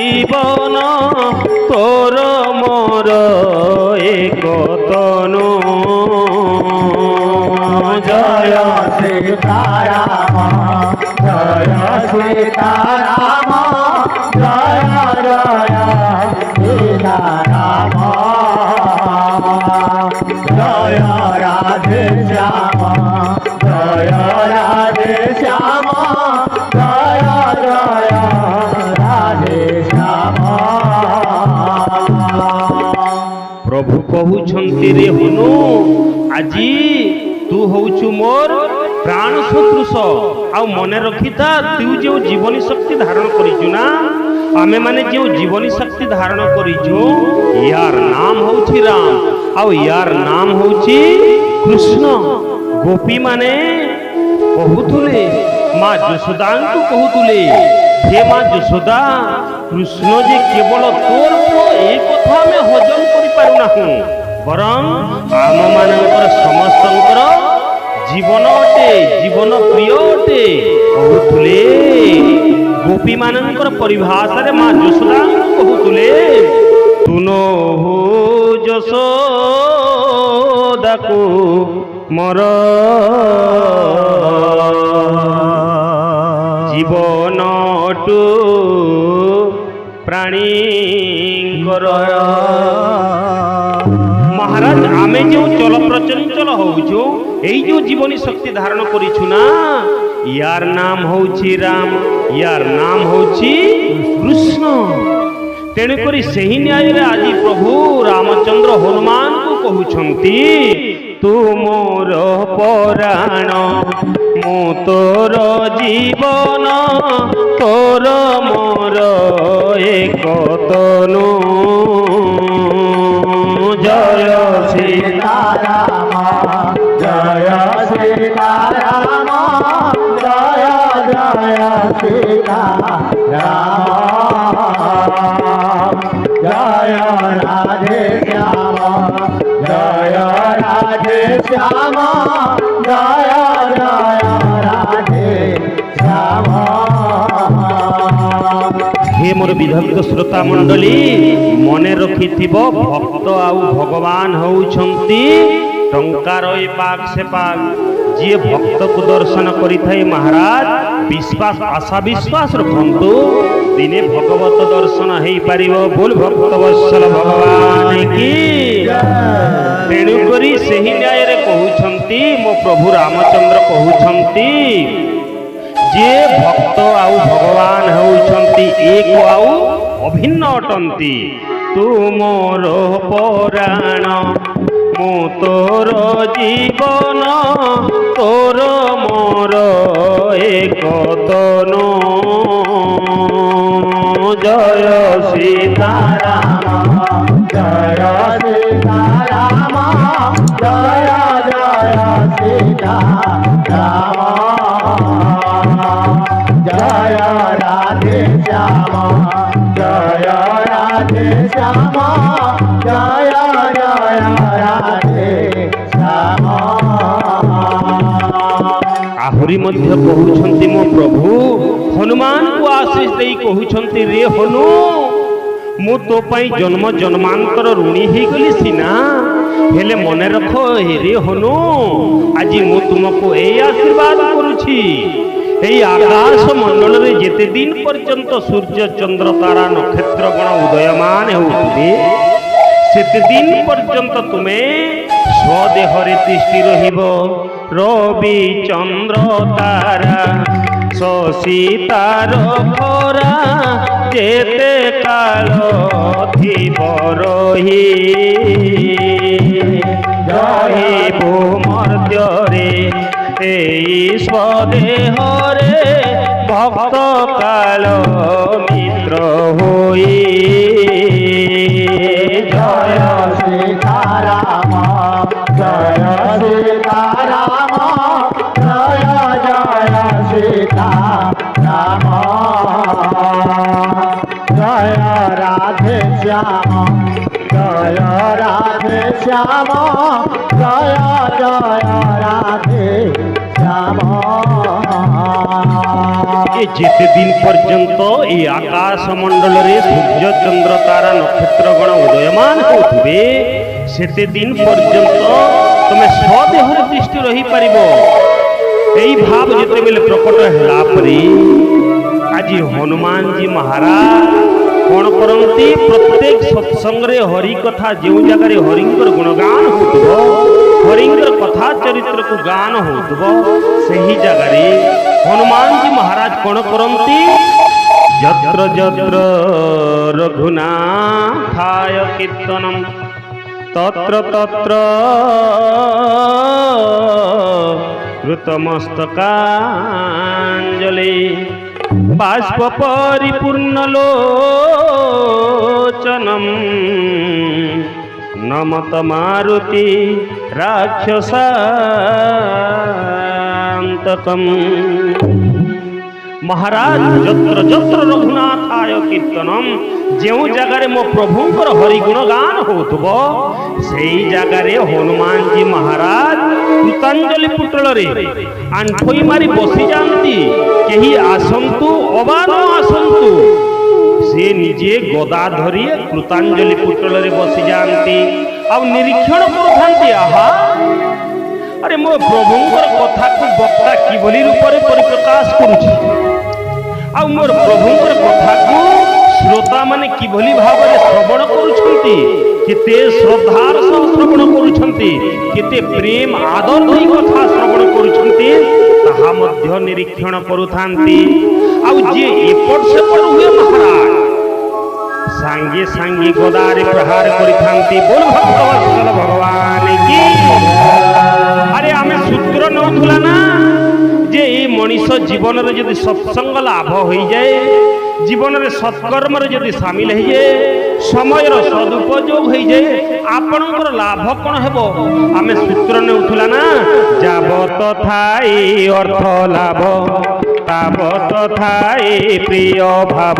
জীবন তোর মোর এক তনু জয় সীতারাম জয় সীতারাম জয় জয় সীতারাম জয় রাধে শ্যাম জয় রাধে শ্যাম জয় জয় রাধে শ্যাম। প্রভু কহুছন্তি রে হনু আজি তু হউছু মোর প্রাণ সদৃশ আউ মনে রখিথা তু যে জীবনী শক্তি ধারণ করিছু না আমি মানে যে জীবনী শক্তি ধারণ করিছু ইয়ার নাম হউছি রাম আউ ইয়ার নাম হউছি কৃষ্ণ। গোপী মানে কহুতুলে মা যশোদাঙ্কু কহুতুলে হে মা যশোদা কৃষ্ণ যে কেবল তোর পুଅ এই কথা আমি হজম করিপারু নাহু বরং ଆମ ମାନଙ୍କର ସମସ୍ତଙ୍କର ଜୀବନ ଅଟେ ଜୀବନ ପ୍ରିୟ ଅଟେ କହୁଥିଲେ। ଗୋପୀ ମାନଙ୍କର ପରିଭାଷାରେ ମା ଯଶୋଦାଙ୍କୁ କହୁଥିଲେ ତୁନୋ ଯଶୋଦାକୁ ମୋର ଜୀବନଟୁ ପ୍ରାଣୀଙ୍କର। महाराज आमे जो चल प्रचंचल होउछु एई जो जीवनी शक्ति धारण करिछु ना यार नाम होउछि राम यार नाम होउछि कृष्ण। तेणु करी सही न्याय रे आज प्रभु रामचंद्र हनुमान को कहउछंती तू मोर पराण मो तोर जीवन तोर मोर एक तनु जय सीताराम जय सीताराम जय जय सीताराम जय राधे श्याम जय राधे श्याम जय जय राधे श्याम। हे मोर विधग्ध श्रोता मंडली मने रखिथिब भक्त आउ भगवान होउछंती टंकार ए पाक से पाक जे भक्त को दर्शन करिथाय महाराज विश्वास आशा विश्वास रखंतु दिने भगवत दर्शन हेई पारिबो बोल भक्त वत्सल भगवान की। तेणु करी सही न्याय रे कहउछंती मो प्रभु रामचंद्र कहउछंती जे भक्त आउ भगवान होउछंती एक आउ अभिन्न अटंती तू मोर पराण मो तोर जीवन तोर मोर एक तनु जय सीताराम जय सीताराम जय जय सीताराम जय राधे श्याम जय राधे श्याम जय जय राधे श्याम। आहुरी मध्य कहउछंती मो प्रभु हनुमान को आशीष देई कहउछंती रे हनु मु तो पाई जन्म जन्मांतर ऋणी ही गली सीना हेले मने रखो हे रे हनु आज मु तुमको ए आशीर्वाद करूछि এই आकाश मंडल रे जेते दिन पर्यंत सूर्य चंद्र तारा नक्षत्र गण उदयमान होउथिबे सेते दिन पर्यंत तुमे स्वदेह रे तिष्ठि रहिबो रवि चंद्र तारा शशि तार खरा जेते काल थिब रही रहिबो मर्त्य रे स्वदेह रे भक्त काल मित्र होई जय सीताराम जय सीताराम जय जय सीताराम जय राधे श्याम जय राधे श्याम जय जय राधे श्याम। নাম এ যেতে দিন পর্যন্ত এই আকাশ মণ্ডলরে সূর্য চন্দ্র তারা নক্ষত্রগণ উদয়মান হউথিবে সেতে দিন পর্যন্ত তুমি স্বদেহরে দৃষ্টি রহিপারিব। এই ভাব যেতেবেলে প্রকট হেলা পরে আজি হনুমানজি মহারাজ কোণ করନ୍ତି প্রত্যেক সৎসঙ্গে হরি কথা যে জায়গায় হরিঙ্কর গুণগান হউথিব হরিঙ্কর কথা চরিত্রକୁ গান হউথিব সেই জায়গায় হনুমানজি মহারাজ কোণ করନ୍ତି যত্র যত্র রঘুনাথায় কীর্তনম তত্র তত্র কৃতমস্তকাঞ্জলি বাষ্প পরিপূর্ণ লোচনম নমত মারুতি রাক্ষসান্তকম। মহারাজ যত্র যত্র রঘুনাথায় কীর্তনম যে জায়গায় মো প্রভুঙ্কর হরিগুণ গান হউথিব সেই জায়গায় হনুমানজি মহারাজ কৃতাঞ্জলি পুটଳରେ আণ্ঠোই মারি বসি যাଆନ୍ତି কেহি আসন্তু অবা ন আসন্তু সে নিজে গদা ধরি কৃতাঞ্জলি পুটଳରେ বসি যাଆନ୍ତି ଆଉ নিরীক্ষণ କରୁଥାନ୍ତି আহা আরে মো প্রভুঙ্কর কথাକୁ বক্তা কিভଳି রূপরে পরিপ্রকাশ করুছি ଆଉ ମୋର ପ୍ରଭୁଙ୍କର କଥାକୁ ଶ୍ରୋତା ମାନେ କିଭଳି ଭାବରେ ଶ୍ରବଣ କରୁଛନ୍ତି କେତେ ଶ୍ରଦ୍ଧାର ସହ ଶ୍ରବଣ କରୁଛନ୍ତି କେତେ ପ୍ରେମ ଆଦର ଦେଇ କଥା ଶ୍ରବଣ କରୁଛନ୍ତି ତାହା ମଧ୍ୟ ନିରୀକ୍ଷଣ କରୁଥାନ୍ତି। ଆଉ ଯିଏ ଏପଟ ସେପଟ ହୁଏ ମହାରାଜ ସାଙ୍ଗେ ସାଙ୍ଗେ ଗଦାରେ ପ୍ରହାର କରିଥାନ୍ତି। ବୋଲ ଭକ୍ତବତ୍ସଳ ଭଗବାନ କି ଆରେ ଆମେ ସୂତ୍ର ନେଉଥିଲା ନା যে এই মଣିষ জীবনের যদি সৎসঙ্গ লাভ হয়ে যায় জীবনের সৎকর্মরে যদি সামিল হয়ে যায় সময়ের সদুপযোগ হয়ে যায় আপনার লাভ কোণ হব আমি সূত্র নেউথিলা না যাবত থাই অর্থ লাভ তাবত থাই প্রিয় ভাব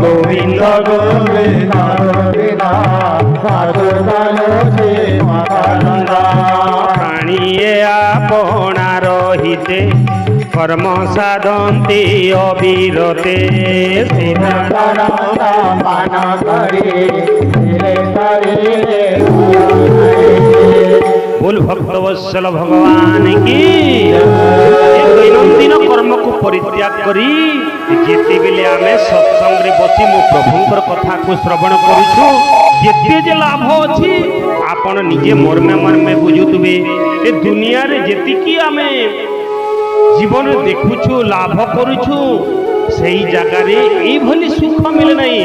গোবিন্দ গোবিন্দ প্রাণীয়ে আপনার হিতে কর্ম সাধন্তি অবিরতে बोल भक्तवत्सल भगवान की दैनंदिन कर्म को परित्याग करी जेते बेले आमे सत्संग रे बसी मो प्रभुंकर कथा को श्रवण करूछु जेते जे लाभ अछि आपण निजे मर्मे मर्मे बुझुतबे ए दुनिया रे जेति की आमे जीवन रे देखुछु लाभ करूछु सही जगह रे एई भली सुख मिले नहीं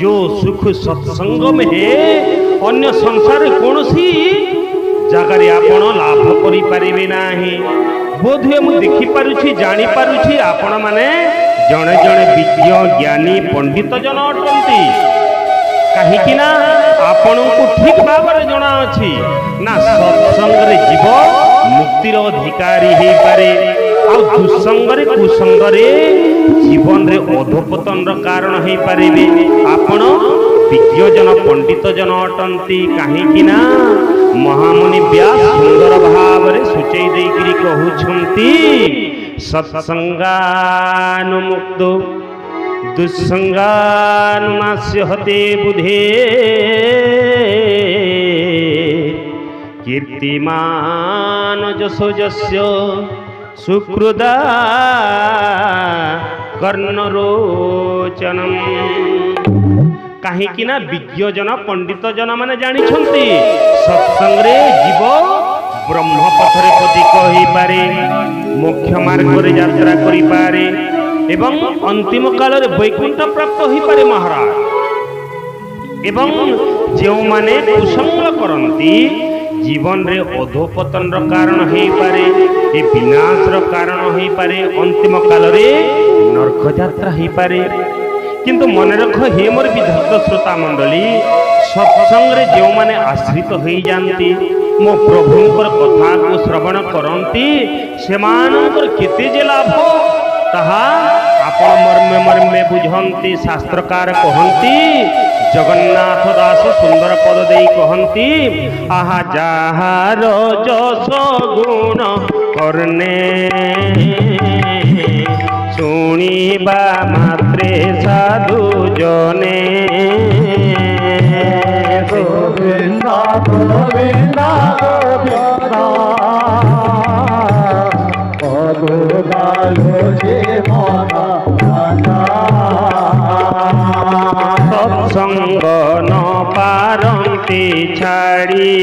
जो सुख सत्संग में है अन्य संसार कोनसी जगह आपण लाभ करि परिबे नाही। बोधे मु देखि पारुछि जानि पारुछि आपण माने जणे जणे विज्ञ ज्ञानी पंडित जन अटंती कहीं ना आपण को ठीक भाव में जना अछि ना सत्संग रे जीव मुक्तिर अधिकारी हे पारे आ दुसंग रे कुसंग रे जीवन रे अधोपतन र कारण हे पारिबे आपण विज्ञ जन पंडित जन अटंती कहीं ना महामुनि व्यास सुंदर भाव रे सूचई देगिरी कहउछंती सत्संगानुमुक्त दुस्संगानुनास्य हते बुधे कीर्तिमान यशोजस्य सुकृदा कर्णरोचनम कहीं ना विज्ञ जन पंडित जन माने जानी सत्संग रे जीव ब्रह्म पथरे पथिक हो पारे मोक्ष मार्ग रे यात्रा करि पारे एवं अंतिम काल रे वैकुंठ प्राप्त हो पारे महाराज एवं जो माने कुसंग करंती जीवन रे अधोपतन र कारण हो पारे ए विनाश र कारण हो पारे अंतिम काल रे नरक यात्रा हो पारे किंतु मन रख हे मोर विधत्त श्रोता मंडली सत्संग रे जो माने आश्रित हो जाती मो प्रभुंकर कथा को श्रवण करती से केते जे लाभ ताहा आपण मर्मे मर्मे बुझंती शास्त्रकार कहंती जगन्नाथ दास सुंदर पद देई कहंती आहा जाहार जस गुण কর্ণে শুনিবা মাত্রে সাধু জনে গোবিন্দ গোবিন্দ গোবিন্দ মধু গালো যে মন সৎসঙ্গ ন পারন্তি ছাড়ি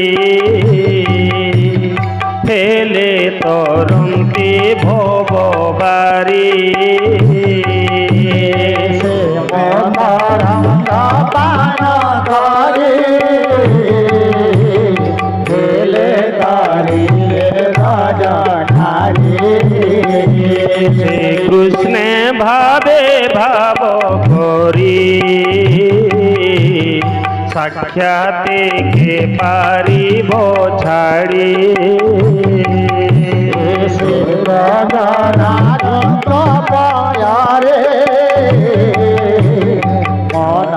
ফেলে তরন্তি ভববারি মনরঙ্গ পান করে ফেলে তারিলে ভজনারি শ্রীকৃষ্ণে ভাবে ভাব করি সাক্ষাতে কে পারিব ছাড়ি শিবনানন্দ পায়ারে মন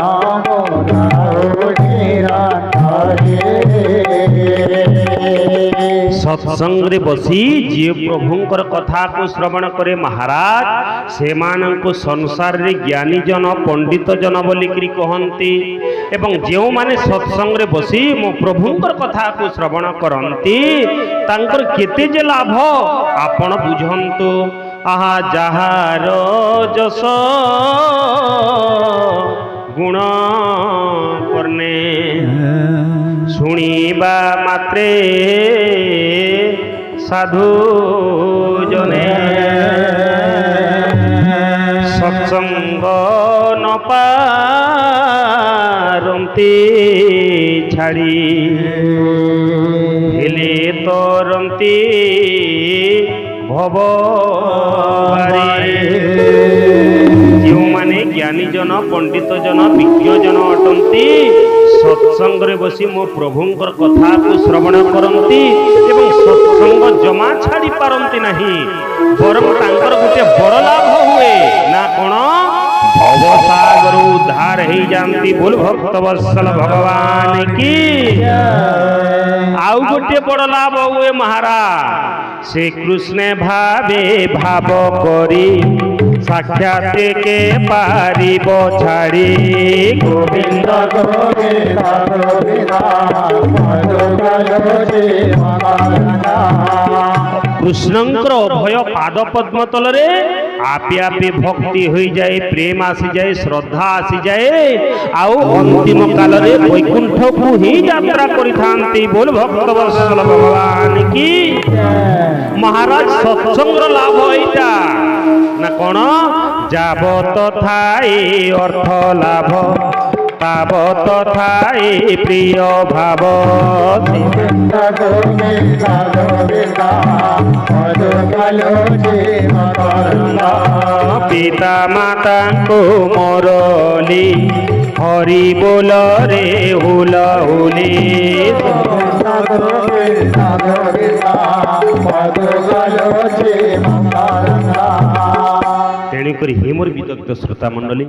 সৎসঙ্গে বসি যে প্রভুঙ্কর কথাকে শ্রবণ করে মহারাজ সেমানଙ୍କୁ সংসারে জ্ঞানীজন পণ্ডিতজন বলিকি কহନ୍ତି এবং ଯେଉଁମାନେ ସତ୍ସଙ୍ଗରେ ବସି ମୋ ପ୍ରଭୁଙ୍କର କଥାକୁ ଶ୍ରବଣ କରନ୍ତି ତାଙ୍କର କେତେ ଯେ ଲାଭ ଆପଣ ବୁଝନ୍ତୁ। ଆହା ଯାହାର ଯଶ ଗୁଣ କର୍ଣ୍ଣେ ଶୁଣିବା ମାତ୍ରେ ସାଧୁ ଜନେ ସତ୍ସଙ୍ଗ ନ ପାରନ୍ତି ଛାଡ଼ି ହେଲେ ତରନ୍ତି ଭବବାରି। ଯେଉଁମାନେ ଜ୍ଞାନୀଜନ ପଣ୍ଡିତଜନ ବିଜ୍ଞଜନ ଅଟନ୍ତି ସତ୍ସଙ୍ଗରେ ବସି ମୋ ପ୍ରଭୁଙ୍କର କଥାକୁ ଶ୍ରବଣ କରନ୍ତି ଏବଂ ସତ୍ସଙ୍ଗ ଜମା ଛାଡ଼ି ପାରନ୍ତି ନାହିଁ ବରଂ ତାଙ୍କର ଗୋଟେ ବଡ଼ ଲାଭ ହୁଏ ନା କ'ଣ ଭବସାଗର ଉଦ୍ଧାର ହେଇଯାଆନ୍ତି। ବୋଲ ଭକ୍ତ ବତ୍ସଲ ଭଗବାନ କି। ଆଉ ଗୋଟେ ବଡ଼ ଲାଭ ହୁଏ ମହାରାଜ ଶ୍ରୀକୃଷ୍ଣ ଭାବେ ଭାବ କରି ସାକ୍ଷାତ କେ ପାରିବ ଛାଡ଼ି ଗୋବିନ୍ଦ ଗୋବିନ୍ଦ ଗୋବିନ୍ଦ କୃଷ୍ଣଙ୍କର ଅଭୟ ପାଦ ପଦ୍ମ ତଳରେ ଆପେ ଆପେ ଭକ୍ତି ହୋଇଯାଏ, ପ୍ରେମ ଆସିଯାଏ, ଶ୍ରଦ୍ଧା ଆସିଯାଏ ଆଉ ଅନ୍ତିମ କାଳରେ ବୈକୁଣ୍ଠକୁ ହିଁ ଯାତ୍ରା କରିଥାନ୍ତି। ବୋଲ ଭକ୍ତ ବତ୍ସଲ ଭଗବାନ କି। ମହାରାଜ ସତ୍ସଙ୍ଗର ଲାଭ ଏଇଟା ନା କ'ଣ ଯାବତ ଥାଏ ଅର୍ଥ ଲାଭ ତାବତ ଥାଏ ପ୍ରିୟ ଭାବ। ପିତା ମାତାଙ୍କୁ ମରଲି ହରି ବୋଲରେ ହୁଲ ହୁଲି। ତେଣୁକରି ହେ ମୋର ବିଦଗ୍ଧ ଶ୍ରୋତା ମଣ୍ଡଳୀ